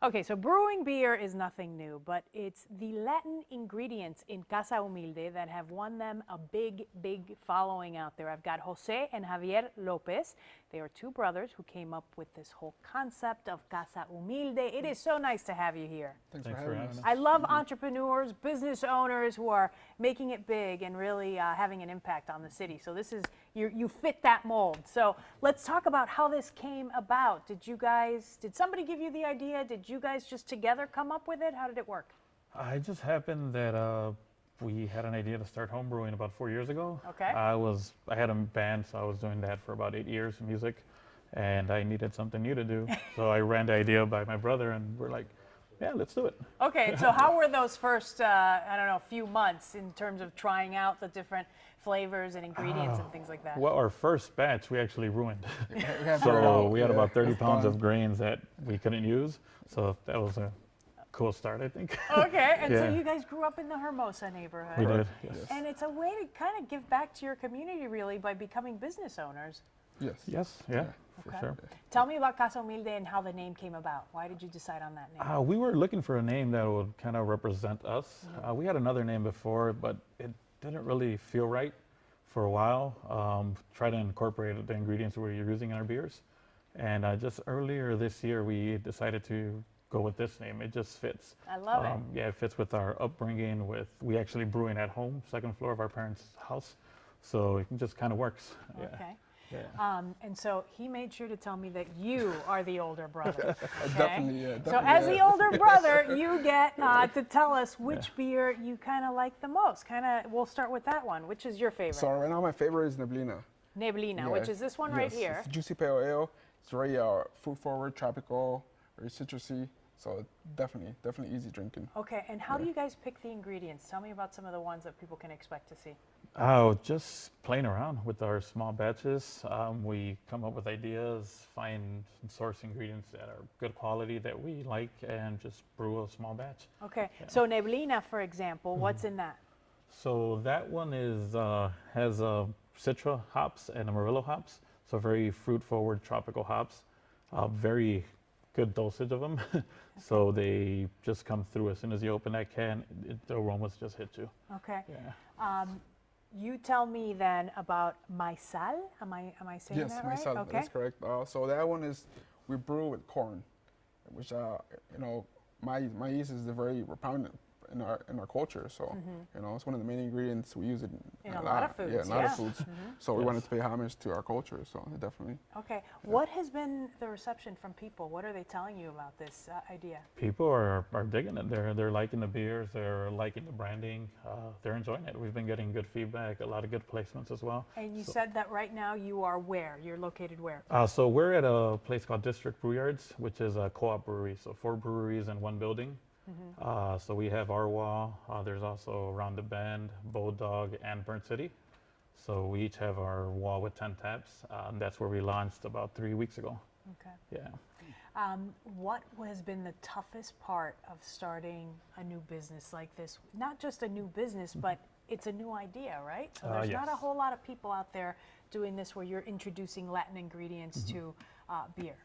Okay, so brewing beer is nothing new, but it's the Latin ingredients in Casa Humilde that have won them a big, big following out there. I've got Jose and Javier Lopez. They are two brothers who came up with this whole concept of Casa Humilde. It is so nice to have you here. Thanks for having us. I love entrepreneurs, business owners who are making it big and really having an impact on the city. So this is, you fit that mold. So let's talk about how this came about. Did somebody give you the idea? Did you guys just together come up with it? How did it work? It just happened that we had an idea to start homebrewing about 4 years ago. Okay. I had a band, so I was doing that for about 8 years in music, and I needed something new to do. So I ran the idea by my brother, and we're like, yeah, let's do it. Okay, so how were those first, I don't know, few months in terms of trying out the different flavors and ingredients and things like that? Well, our first batch we actually ruined. So we had about 30 pounds of grains that we couldn't use. So that was a cool start, I think. Okay, and Yeah. so you guys grew up in the Hermosa neighborhood. We did, yes. And it's a way to kind of give back to your community, really, by becoming business owners. Yes. Yes, yeah, for Okay. sure. Tell me about Casa Humilde and how the name came about. Why did you decide on that name? We were looking for a name that would kind of represent us. We had another name before, but it didn't really feel right for a while. Try to incorporate the ingredients we were using in our beers. And just earlier this year, we decided to go with this name. It just fits. I love it. Yeah, it fits with our upbringing. We actually brewing at home, second floor of our parents' house. So it just kind of works. Yeah. Okay. Yeah. And so he made sure to tell me that you are the older brother. Okay? Definitely, yeah. So as the older brother, you get to tell us which beer you kind of like the most. We'll start with that one. Which is your favorite? So right now my favorite is Neblina. Neblina, Yeah, which is this one right yes, here. It's juicy pale ale. It's very fruit forward, tropical, very citrusy. So definitely easy drinking. Okay, and how do you guys pick the ingredients? Tell me about some of the ones that people can expect to see. Just playing around with our small batches. We come up with ideas, find and source ingredients that are good quality that we like, and just brew a small batch. Okay, so Neblina, for example, what's in that? So that one has Citra hops and Amarillo hops. So very fruit-forward tropical hops. Very good dosage of them. So they just come through as soon as you open that can. The aromas just hit you. Okay. Yeah. You tell me then about Maizal. Am I saying Yes, that right? myself. Okay. That's correct. So that one is we brew with corn, which maize is very prominent in our culture. So it's one of the main ingredients we use it In a lot of foods, Yeah, a lot yeah. of foods. So we wanted to pay homage to our culture. So definitely. Okay. What has been the reception from people? What are they telling you about this idea? People are digging it. They're liking the beers. They're liking the branding. They're enjoying it. We've been getting good feedback. A lot of good placements as well. And you said that right now you are where? You're located where? So we're at a place called District Brewyards, which is a co-op brewery. So 4 breweries in one building. So we have our wall. There's also Round the Bend, Bulldog, and Burnt City. So we each have our wall with 10 taps. That's where we launched about 3 weeks ago. Okay. Yeah. What has been the toughest part of starting a new business like this? Not just a new business, but it's a new idea, right? So there's not a Yes. whole lot of people out there doing this where you're introducing Latin ingredients to beer.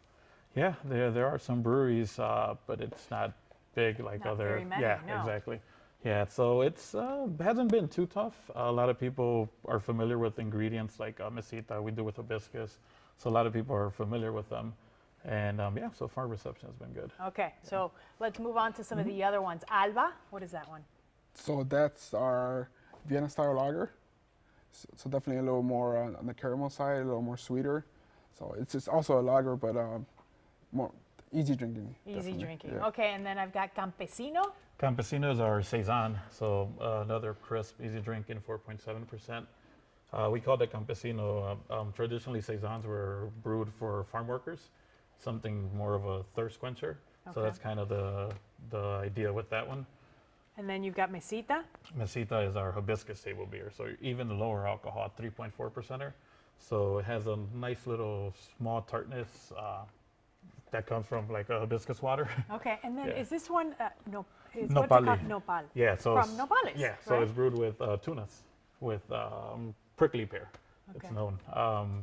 Yeah, there are some breweries, but it's not big like Not other. very many, yeah, no. exactly. Yeah, so it's hasn't been too tough. A lot of people are familiar with ingredients like mesita we do with hibiscus. So a lot of people are familiar with them, and yeah, so far reception has been good. Okay, so let's move on to some of the other ones. Alba, what is that one? So that's our Vienna style lager. So definitely a little more on the caramel side, a little more sweeter. So it's also a lager, but more easy drinking. Easy definitely. drinking. Yeah. Okay, and then I've got Campesino. Campesinos are Saison, so another crisp, easy drinking, 4.7%. We call it Campesino. Traditionally, Saisons were brewed for farm workers, something more of a thirst quencher. So Okay. that's kind of the idea with that one. And then you've got Mesita. Mesita is our hibiscus table beer, so even lower alcohol, 3.4%er. So it has a nice little small tartness that comes from like a hibiscus water. Okay, and then Yeah. is this one, what's it Nopal. called? Nopal. Yeah, so From Nopales, Yeah, so right? it's brewed with tunas, with prickly pear. It's Okay. known.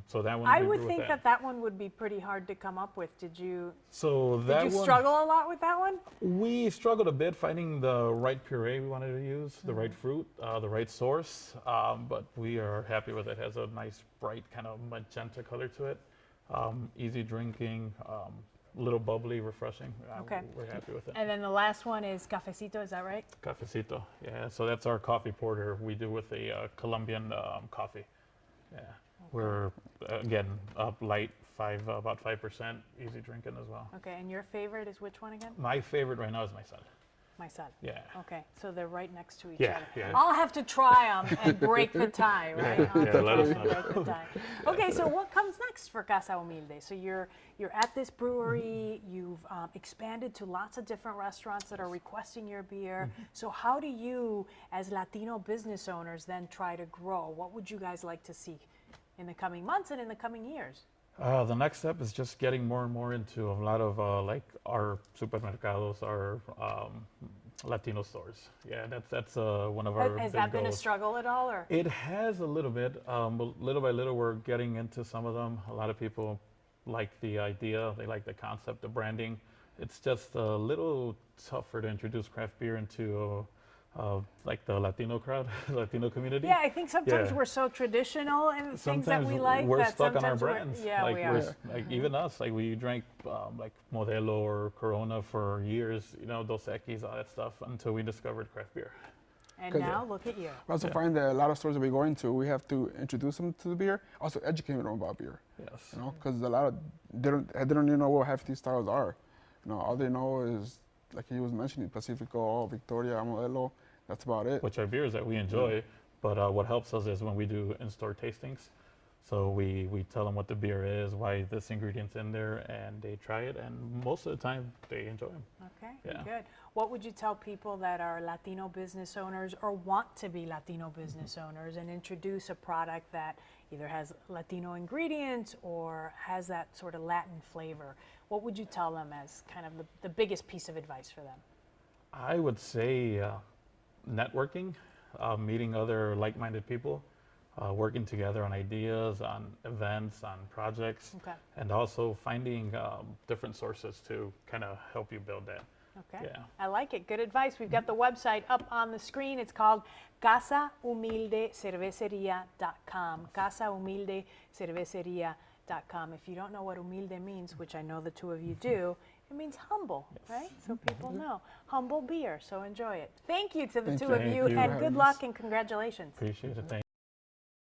So that one I we would grew think with that that one would be pretty hard to come up with. Did you that did you one, struggle a lot with that one? we struggled a bit finding the right puree we wanted to use, the right fruit, the right source, but we are happy with it. It has a nice bright kind of magenta color to it. Easy drinking, little bubbly, refreshing. Okay. We're happy with it. And then the last one is cafecito, is that right? Cafecito, yeah. So that's our coffee porter we do with a Colombian coffee. Yeah. We're, again, up light, about 5%, easy drinking as well. Okay, and your favorite is which one again? My favorite right now is my son. My son. Yeah. Okay, so they're right next to each Yeah, other. yeah. I'll have to try them and break the tie, right? Yeah, I'll have to let try us and know. break the tie. Okay, so what comes next for Casa Humilde? So you're at this brewery, you've expanded to lots of different restaurants that are requesting your beer. So how do you, as Latino business owners, then try to grow? What would you guys like to see in the coming months and in the coming years? The next step is just getting more and more into a lot of like our supermercados, our Latino stores. Yeah, that's one of our Has big that been a goals. struggle at all, or? It has a little bit. But little by little, we're getting into some of them. A lot of people like the idea, they like the concept, the branding. It's just a little tougher to introduce craft beer into like the Latino crowd, Latino community. Yeah, I think sometimes Yeah. we're so traditional in things that Sometimes we like we're that stuck on our sometimes we're- brands. Yeah, like we are. like even us, like we drank like Modelo or Corona for years, you know, Dos Equis, all that stuff, until we discovered craft beer. And 'Cause, now look at you. We also find that a lot of stores that we go into, we have to introduce them to the beer, also educate them about beer. Yes. You know, because a lot of they don't even know what half these styles are. You know, all they know is like he was mentioning, Pacifico, Victoria, Modelo. That's about it. Which are beers that we enjoy, but what helps us is when we do in-store tastings. So we tell them what the beer is, why this ingredient's in there, and they try it, and most of the time they enjoy them. Okay, Yeah. good. What would you tell people that are Latino business owners or want to be Latino business owners and introduce a product that either has Latino ingredients or has that sort of Latin flavor? What would you tell them as kind of the biggest piece of advice for them? I would say networking, meeting other like-minded people, working together on ideas, on events, on projects, Okay. and also finding different sources to kind of help you build that. Okay. Yeah. I like it. Good advice. We've got the website up on the screen. It's called CasaHumildeCerveceria.com. CasaHumildeCerveceria.com. If you don't know what humilde means, which I know the two of you do, it means humble, right? So people know. Humble beer. So enjoy it. Thank you to the Thank two you. of Thank you, you. and for good having luck us. and congratulations. Appreciate it. Thank